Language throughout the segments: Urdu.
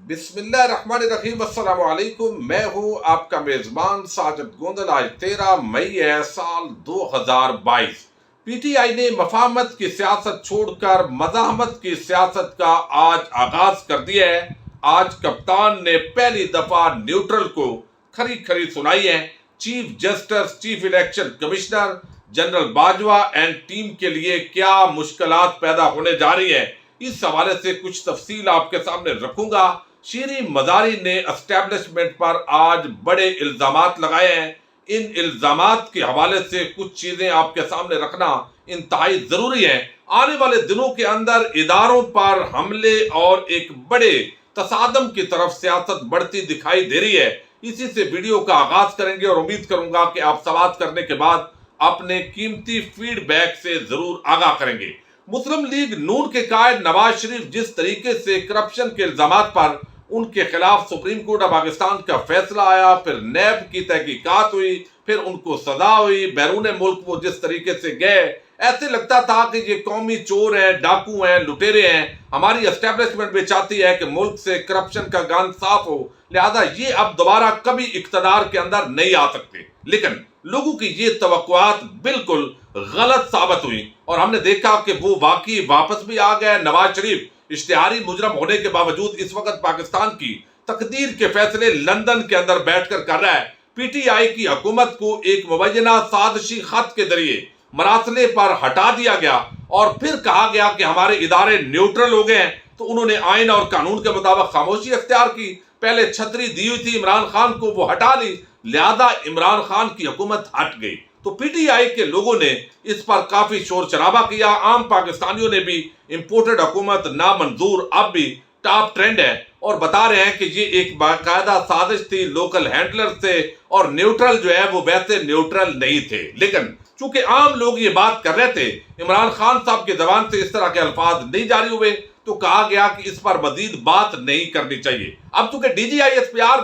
بسم اللہ الرحمن الرحیم، السلام علیکم۔ میں ہوں آپ کا میزبان ساجد گوندل۔ آج 13 مئی ہے سال 2022۔ پی ٹی آئی نے مفاہمت کی سیاست چھوڑ کر مزاحمت کی سیاست کا آج آغاز کر دیا ہے۔ آج کپتان نے پہلی دفعہ نیوٹرل کو کھری کھری سنائی ہے۔ Chief justice, chief election commissioner general Bajwa and team کے لیے کیا مشکلات پیدا ہونے جا رہی ہیں، اس حوالے سے کچھ تفصیل آپ کے سامنے رکھوں گا۔ شیریں مزاری نے اسٹیبلشمنٹ پر آج بڑے الزامات لگائے ہیں۔ ان الزامات کے حوالے سے کچھ چیزیں آپ کے سامنے رکھنا انتہائی ضروری ہے۔ آنے والے دنوں کے اندر اداروں پر حملے اور ایک بڑے تصادم کی طرف سیاست بڑھتی دکھائی دے رہی ہے۔ اسی سے ویڈیو کا آغاز کریں گے اور امید کروں گا کہ آپ سوات کرنے کے بعد اپنے قیمتی فیڈ بیک سے ضرور آگاہ کریں گے۔ مسلم لیگ نون کے قائد نواز شریف جس طریقے سے کرپشن کے الزامات پر ان کے خلاف سپریم کورٹ آف پاکستان کا فیصلہ آیا، پھر نیب کی تحقیقات ہوئی، پھر ان کو سزا ہوئی، بیرون ملک وہ جس طریقے سے گئے، ایسے لگتا تھا کہ یہ قومی چور ہیں، ڈاکو ہیں، لٹیرے ہیں۔ ہماری اسٹیبلشمنٹ بھی چاہتی ہے کہ ملک سے کرپشن کا گند صاف ہو، لہذا یہ اب دوبارہ کبھی اقتدار کے اندر نہیں آ سکتے۔ لیکن لوگوں کی یہ توقعات بالکل غلط ثابت ہوئی اور ہم نے دیکھا کہ وہ واقعی واپس بھی آ گئے۔ نواز شریف اشتہاری مجرم ہونے کے باوجود اس وقت پاکستان کی تقدیر کے فیصلے لندن کے اندر بیٹھ کر کر رہا ہے۔ پی ٹی آئی کی حکومت کو ایک مبینہ سازشی خط کے ذریعے مراسلے پر ہٹا دیا گیا اور پھر کہا گیا کہ ہمارے ادارے نیوٹرل ہو گئے ہیں، تو انہوں نے آئین اور قانون کے مطابق خاموشی اختیار کی۔ پہلے چھتری دی ہوئی تھی عمران خان کو، وہ ہٹا لی، لہذا عمران خان کی حکومت ہٹ گئی۔ تو پی ٹی آئی کے لوگوں نے اس پر کافی شور شرابہ کیا۔ عام پاکستانیوں نے بھی امپورٹڈ حکومت نامنظور اب بھی ٹاپ ٹرینڈ ہے اور بتا رہے ہیں کہ یہ ایک باقاعدہ سازش تھی لوکل ہینڈلر سے، اور نیوٹرل جو ہے وہ ویسے نیوٹرل نہیں تھے۔ لیکن چونکہ عام لوگ یہ بات کر رہے تھے، عمران خان صاحب کی زبان سے اس طرح کے الفاظ نہیں جاری ہوئے، تو کہا گیا کہ اس پر مزید بات نہیں کرنی چاہیے۔ اب چونکہ D G I S P R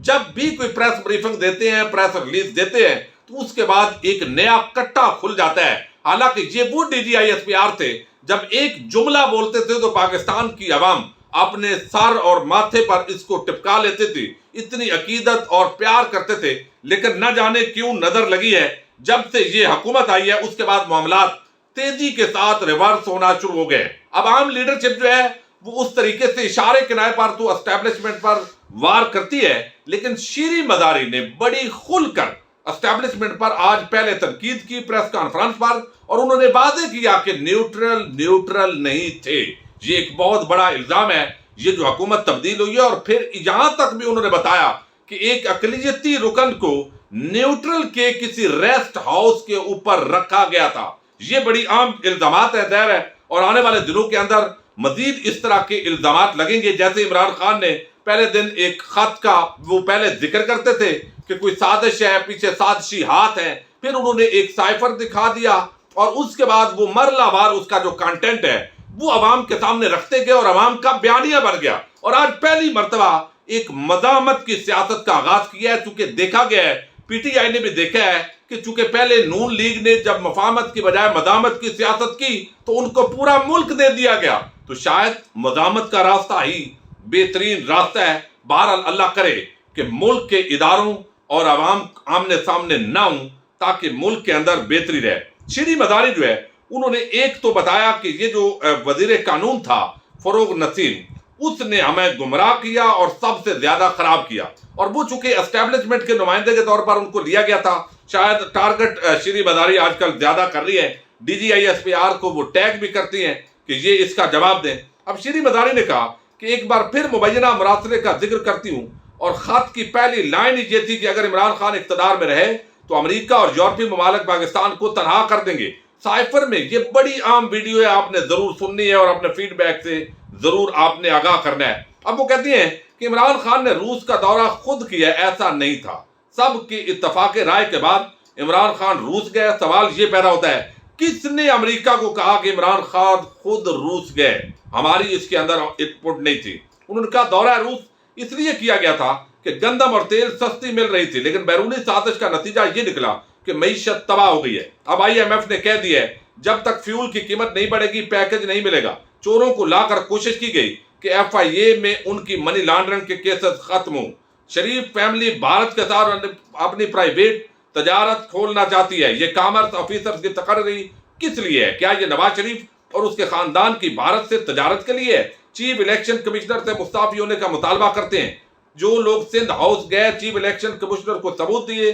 جب بھی کوئی پریس بریفنگ دیتے ہیں، پریس ریلیز دیتے ہیں، تو اس کے بعد ایک نیا کٹا کھل جاتا ہے۔ حالانکہ یہ وہ D G I S P R تھے جب ایک جملہ بولتے تھے تو پاکستان کی عوام اپنے سر اور ماتھے پر اس کو ٹپکا لیتے تھے، اتنی عقیدت اور پیار کرتے تھے۔ لیکن نہ جانے کیوں نظر لگی ہے، جب سے یہ حکومت آئی ہے اس کے بعد معاملات تیزی کے ساتھ ریورس ہونا شروع ہو گئے۔ اب عام لیڈرشپ جو ہے وہ اس طریقے سے اشارے کنائے پر تو اسٹیبلشمنٹ پر وار کرتی ہے، لیکن شیریں مزاری نے بڑی کھل کر اسٹیبلشمنٹ پر آج پہلے تنقید کی پریس کانفرنس پر، اور انہوں نے واضح کیا کہ نیوٹرل نہیں تھے۔ یہ ایک بہت بڑا الزام ہے، یہ جو حکومت تبدیل ہوئی ہے۔ اور پھر یہاں تک بھی انہوں نے بتایا کہ ایک اقلیتی رکن کو نیوٹرل کے کسی ریسٹ ہاؤس کے اوپر رکھا گیا تھا۔ یہ بڑی عام الزامات ہے، ظاہر ہے، اور آنے والے دنوں کے اندر مزید اس طرح کے الزامات لگیں گے۔ جیسے عمران خان نے پہلے دن ایک خط کا وہ پہلے ذکر کرتے تھے کہ کوئی سازش ہے، پیچھے سازشی ہاتھ ہیں، پھر انہوں نے ایک سائفر دکھا دیا اور اس کے بعد وہ مرلہ وار اس کا جو کانٹینٹ ہے وہ عوام کے سامنے رکھتے گئے اور عوام کا بیانیہ بن گیا۔ اور آج پہلی مرتبہ ایک مزاحمت کی سیاست کا آغاز کیا ہے، چونکہ دیکھا گیا ہے، پی ٹی آئی نے بھی دیکھا ہے کہ چونکہ پہلے نون لیگ نے جب مفاہمت کی بجائے مزاحمت کی سیاست کی تو ان کو پورا ملک دے دیا گیا، تو شاید مزاحمت کا راستہ ہی بہترین راستہ ہے۔ بہرحال اللہ کرے کہ ملک کے اداروں اور عوام آمنے سامنے نہ ہوں تاکہ ملک کے اندر بہتری رہے۔ شیریں مزاری جو ہے انہوں نے ایک تو بتایا کہ یہ جو وزیر قانون تھا فروغ نسیم، اس نے ہمیں گمراہ کیا اور سب سے زیادہ خراب کیا، اور وہ چونکہ اسٹیبلشمنٹ کے نمائندے کے طور پر ان کو لیا گیا تھا، شاید ٹارگٹ شیریں مزاری آج کل زیادہ کر رہی ہے، D G I S P R کو وہ ٹیگ بھی کرتی ہیں کہ یہ اس کا جواب دیں۔ اب شیریں مزاری نے کہا کہ ایک بار پھر مبینہ مراسلے کا ذکر کرتی ہوں، اور خط کی پہلی لائن یہ تھی کہ اگر عمران خان اقتدار میں رہے تو امریکہ اور یورپی ممالک پاکستان کو تنہا کر دیں گے۔ سائفر میں یہ بڑی عام ویڈیو ہے، آپ نے ضرور سننی ہے اور اپنے فیڈ بیک سے ضرور آپ نے آگاہ کرنا ہے۔ اب وہ کہتی ہیں کہ عمران خان نے روس کا دورہ خود کیا، ایسا نہیں تھا، سب کی اتفاق رائے کے بعد عمران خان روس گئے۔ سوال یہ پیدا ہوتا ہے کس نے امریکہ کو کہا کہ عمران خان خود روس گئے؟ ہماری اس کے اندر ان پٹ نہیں تھی۔ انہوں نے کہا دورہ روس اس لیے کیا گیا تھا کہ گندم اور تیل سستی مل رہی تھی، لیکن بیرونی سازش کا نتیجہ یہ نکلا کہ معیشت تباہ ہو گئی ہے۔ اب آئی ایم ایف نے کہہ دیا ہے جب تک فیول کی قیمت نہیں بڑھے گی پیکج نہیں ملے گا۔ چوروں کو لا کر کوشش کی گئی کہ FIA میں ان کی منی لانڈرنگ کے کیسز ختم ہوں۔ شریف فیملی بھارت کے ساتھ اپنی پرائیویٹ تجارت کھولنا چاہتی ہے۔ یہ کامرس آفیسر کی تقرری کس لیے ہے؟ کیا یہ نواز شریف اور اس کے خاندان کی بھارت سے تجارت کے لیے ہے؟ چیف الیکشن کمشنر سے مستعفی ہونے کا مطالبہ کرتے ہیں۔ جو لوگ سندھ ہاؤس گئے، چیف الیکشن کمشنر کو ثبوت دیے،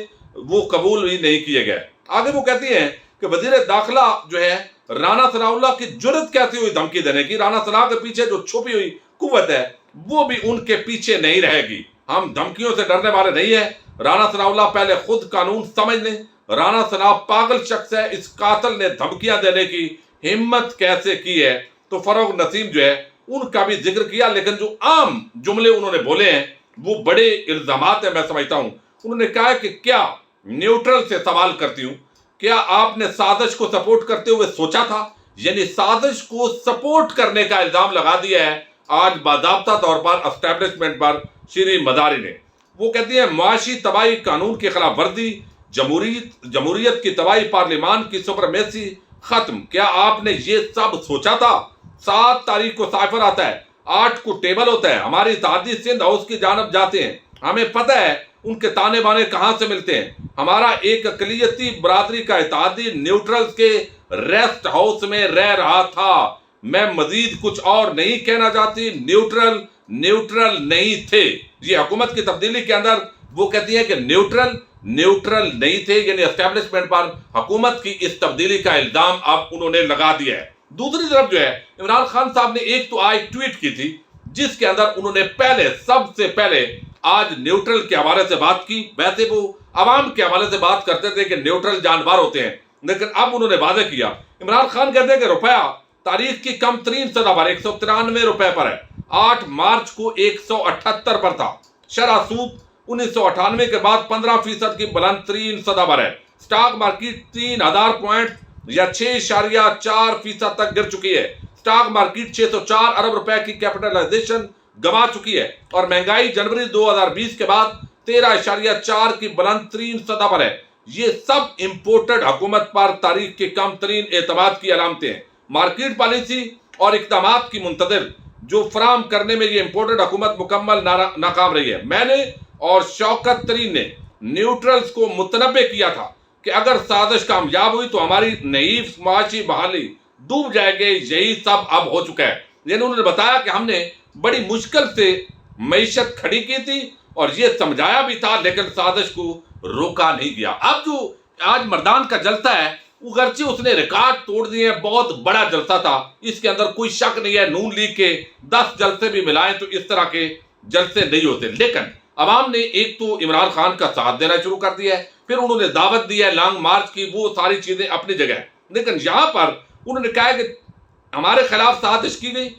وہ قبول ہی نہیں کیے گئے۔ آگے وہ کہتی ہیں کہ وزیر داخلہ جو ہے رانا ثناء اللہ کی جرت کیسی ہوئی دھمکی دینے کی؟ رانا ثناء کے پیچھے جو چھپی ہوئی قوت ہے وہ بھی ان کے پیچھے نہیں رہے گی۔ ہم دھمکیوں سے ڈرنے والے نہیں ہیں۔ رانا ثناء اللہ پہلے خود قانون سمجھ لیں۔ رانا ثناء پاگل شخص ہے، اس قاتل نے دھمکیاں دینے کی ہمت کیسے کی ہے؟ تو فروغ نسیم جو ہے ان کا بھی ذکر کیا، لیکن جو عام جملے انہوں نے بولے ہیں وہ بڑے الزامات ہیں میں سمجھتا ہوں۔ انہوں نے کہا کہ کیا نیوٹرل سے سوال کرتی ہوں، کیا آپ نے سازش کو سپورٹ کرتے ہوئے سوچا تھا؟ یعنی سازش کو سپورٹ کرنے کا الزام لگا دیا ہے آج باضابطہ طور پر اسٹیبلشمنٹ پر شری مزاری نے۔ وہ کہتی ہیں معاشی تباہی، قانون کی خلاف ورزی، جمہوریت کی تباہی، پارلیمان کی سپرمیسی ختم۔ کیا آپ نے یہ سب سوچا تھا؟ 7 تاریخ کو سائفر آتا ہے، 8 کو ٹیبل ہوتا ہے، ہماری اتحادی سندھ ہاؤس کی جانب جاتے ہیں، ہمیں پتہ ہے ان کے تانے بانے کہاں سے ملتے ہیں۔ ہمارا ایک اقلیتی برادری کا اتحادی نیوٹرلز کے ریسٹ ہاؤس میں رہ رہا تھا۔ میں مزید کچھ اور نہیں کہنا چاہتی، نیوٹرل نہیں تھے۔ یہ حکومت کی تبدیلی کے اندر وہ کہتی ہیں کہ نیوٹرل نہیں تھے، یعنی اسٹیبلشمنٹ پر حکومت کی اس تبدیلی کا الزام اب انہوں نے لگا دیا ہے۔ دوسری طرف جو ہے عمران خان صاحب نے ایک تو آج ٹویٹ کی تھی جس کے اندر انہوں نے سب سے پہلے آج نیوٹرل کے حوالے سے بات کی۔ ویسے وہ عوام کے حوالے سے بات کرتے تھے کہ نیوٹرل جانبار ہوتے ہیں، لیکن اب انہوں نے واضح کیا۔ عمران خان کہتے ہیں کہ روپیہ تاریخ کی کم ترین سطح پر 193 روپے پر ہے، 8 مارچ کو 178 پر تھا۔ شرح سود 1998 کے بعد 15% کی بلند ترین سطح پر ہے۔ سٹاک مارکیٹ 3000 پوائنٹ یا 6.4% تک گر چکی ہے۔ سٹاک مارکیٹ 604 ارب روپے کی کیپٹلائزیشن گوا چکی ہے اور مہنگائی جنوری 2020 کے بعد 13.4 کی بلند ترین سطح پر ہے۔ یہ سب امپورٹڈ حکومت پر تاریخ کے کم ترین اعتماد کی علامتیں ہیں۔ مارکیٹ پالیسی اور اقدامات کی منتظر جو فراہم کرنے میں یہ امپورٹڈ حکومت مکمل ناکام رہی ہے۔ میں نے اور شوکت ترین نے نیوٹرلز کو متنبع کیا تھا کہ اگر سازش کامیاب ہوئی تو ہماری نحیف معاشی بحالی ڈوب جائے گی۔ یہی سب اب ہو چکا ہے۔ یعنی انہوں نے بتایا کہ ہم نے بڑی مشکل سے معیشت کھڑی کی تھی اور یہ سمجھایا بھی تھا، لیکن سازش کو روکا نہیں گیا۔ اب جو آج مردان کا جلسہ ہے اگرچہ اس نے ریکارڈ توڑ دیے ہیں، بہت بڑا جلسہ تھا، اس کے اندر کوئی شک نہیں ہے۔ نون لیگ کے 10 جلسے بھی ملائیں تو اس طرح کے جلسے نہیں ہوتے، لیکن عوام نے ایک تو عمران خان کا ساتھ دینا شروع کر دیا ہے، پھر انہوں نے دعوت دی ہے لانگ مارچ کی، وہ ساری چیزیں اپنی جگہ ہیں، لیکن یہاں پر انہوں نے کہا ہے کہ ہمارے خلاف سازش کی گئی،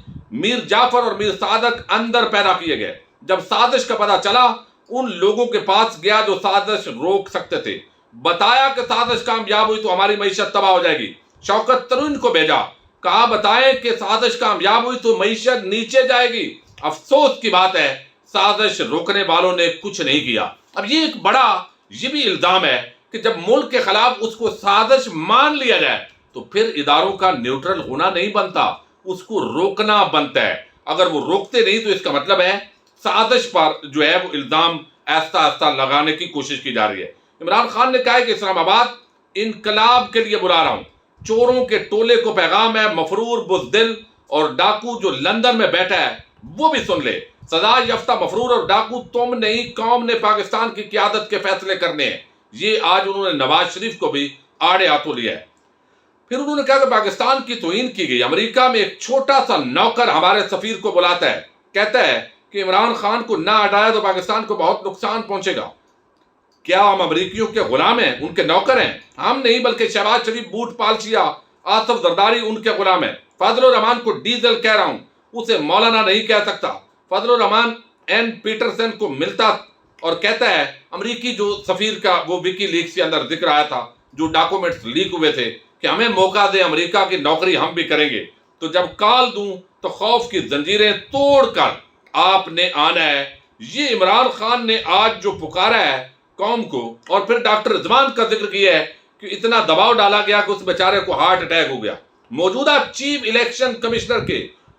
میر جعفر اور میر صادق اندر پیدا کیے گئے۔ جب سازش کا پتہ چلا ان لوگوں کے پاس گیا جو سازش روک سکتے تھے، بتایا کہ سازش کامیاب ہوئی تو ہماری معیشت تباہ ہو جائے گی۔ شوکت ترین کو بھیجا، کہا بتائیں کہ سازش کامیاب ہوئی تو معیشت نیچے جائے گی۔ افسوس کی بات ہے سازش روکنے والوں نے کچھ نہیں کیا۔ اب یہ ایک بڑا یہ بھی الزام ہے کہ جب ملک کے خلاف اس کو سازش مان لیا جائے تو پھر اداروں کا نیوٹرل ہونا نہیں بنتا، اس کو روکنا بنتا ہے۔ اگر وہ روکتے نہیں تو اس کا مطلب ہے سازش پر جو ہے وہ الزام آہستہ آہستہ لگانے کی کوشش کی جا رہی ہے۔ عمران خان نے کہا ہے کہ اسلام آباد انقلاب کے لیے بلا رہا ہوں، چوروں کے ٹولے کو پیغام ہے، مفرور بزدل اور ڈاکو جو لندن میں بیٹھا ہے وہ بھی سن لے، سزا یافتہ مفرور اور ڈاکو تم نہیں، قوم نے پاکستان کی قیادت کے فیصلے کرنے ہیں۔ یہ آج انہوں نے نواز شریف کو بھی آڑے ہاتھوں لیا ہے۔ پھر انہوں نے کہا کہ پاکستان کی توہین کی گئی، امریکہ میں ایک چھوٹا سا نوکر ہمارے سفیر کو بلاتا ہے، کہتا ہے کہ عمران خان کو نہ ہٹایا تو پاکستان کو بہت نقصان پہنچے گا۔ کیا ہم امریکیوں کے غلام ہیں، ان کے نوکر ہیں؟ ہم نہیں، بلکہ شہباز شریف، بوٹ پالشیا، آصف زرداری ان کے غلام ہیں۔ فضل الرحمان کو ڈیزل کہہ رہا ہوں، اسے مولانا نہیں کہہ سکتا۔ فضل الرحمان این پیٹرسن کو ملتا اور کہتا ہے، امریکی جو سفیر کا وہ وکی لیکس کے اندر ذکر آیا تھا، جو ڈاکومنٹس لیک ہوئے تھے کہ ہمیں موقع دے، امریکہ کی نوکری ہم بھی کریں گے، تو جب کال دوں تو خوف کی زنجیریں توڑ کر آپ نے آنا ہے۔ یہ عمران خان نے آج جو پکارا ہے قوم کو، اور پھر ڈاکٹر رضوان کا ذکر کیا ہے کہ اتنا دباؤ ڈالا گیا کہ اس بیچارے کو ہارٹ اٹیک ہو گیا۔ موجودہ چیف الیکشن کمشنر کے